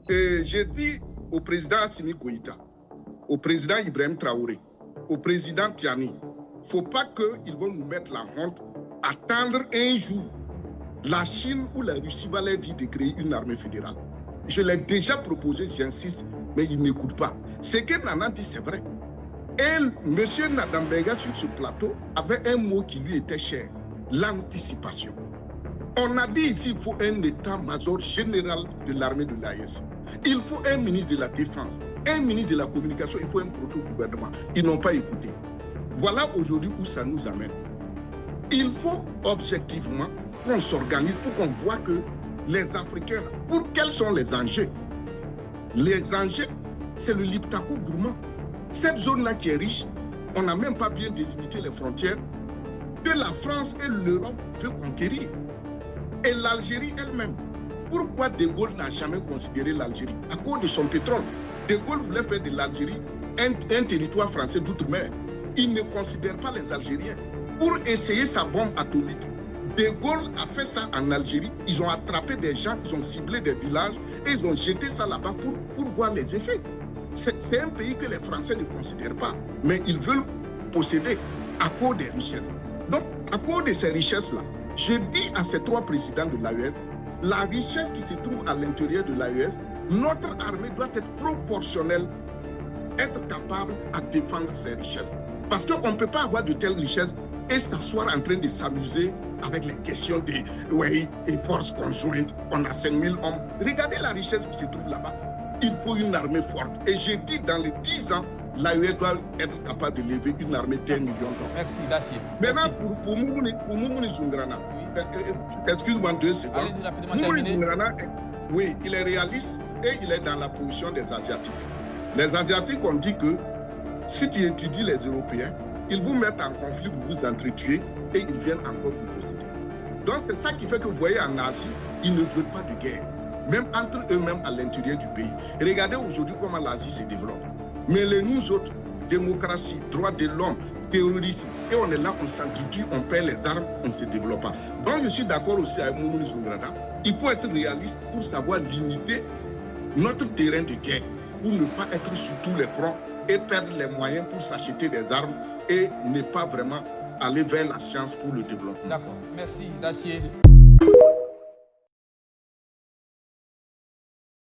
J'ai dit au président Assimi Goïta, au président Ibrahim Traoré, au président Tiani, il ne faut pas qu'ils vont nous mettre la honte, attendre un jour la Chine ou la Russie va leur dire de créer une armée fédérale. Je l'ai déjà proposé, j'insiste, mais ils n'écoutent pas. Ce que Nana dit, c'est vrai. Et M. Nadambega, sur ce plateau, avait un mot qui lui était cher, l'anticipation. On a dit ici qu'il faut un état-major général de l'armée de l'AES. Il faut un ministre de la Défense, un ministre de la Communication, il faut un proto-gouvernement. Ils n'ont pas écouté. Voilà aujourd'hui où ça nous amène. Il faut objectivement qu'on s'organise pour qu'on voit que les Africains, pour quels sont les enjeux? Les enjeux, c'est le Liptako gourmand. Cette zone-là qui est riche, on n'a même pas bien délimité les frontières que la France et l'Europe veulent conquérir. Et l'Algérie elle-même. Pourquoi De Gaulle n'a jamais considéré l'Algérie? À cause de son pétrole. De Gaulle voulait faire de l'Algérie un territoire français d'outre-mer. Il ne considère pas les Algériens. Pour essayer sa bombe atomique, De Gaulle a fait ça en Algérie. Ils ont attrapé des gens, ils ont ciblé des villages et ils ont jeté ça là-bas pour voir les effets. C'est un pays que les Français ne considèrent pas, mais ils veulent posséder à cause des richesses. Donc, à cause de ces richesses-là, je dis à ces trois présidents de l'AES, la richesse qui se trouve à l'intérieur de l'AES, notre armée doit être proportionnelle, être capable à défendre ces richesses. Parce qu'on ne peut pas avoir de telles richesses et s'asseoir en train de s'amuser avec les questions des forces conjointes. On a 5000 hommes. Regardez la richesse qui se trouve là-bas. Il faut une armée forte. Et j'ai dit dans les 10 ans, l'AES doit être capable de lever une armée d'1 million d'hommes. Merci, Dacier. Maintenant, pour Moumouni Zungrana, excuse-moi 2 secondes. Allez-y rapidement, Moumouni terminé. Zungrana, oui, il est réaliste et il est dans la position des Asiatiques. Les Asiatiques ont dit que si tu étudies les Européens, ils vous mettent en conflit, vous vous entretuez et ils viennent encore vous posséder. Donc c'est ça qui fait que vous voyez en Asie, ils ne veulent pas de guerre, même entre eux-mêmes à l'intérieur du pays. Regardez aujourd'hui comment l'Asie se développe. Mais nous autres, démocratie, droits de l'homme, terrorisme, et on est là, on s'entretue, on perd les armes, on ne se développe pas. Donc je suis d'accord aussi avec Moumouni Zungrana, il faut être réaliste pour savoir limiter notre terrain de guerre, pour ne pas être sur tous les fronts et perdre les moyens pour s'acheter des armes et ne pas vraiment aller vers la science pour le développement. D'accord. Merci, Dacier.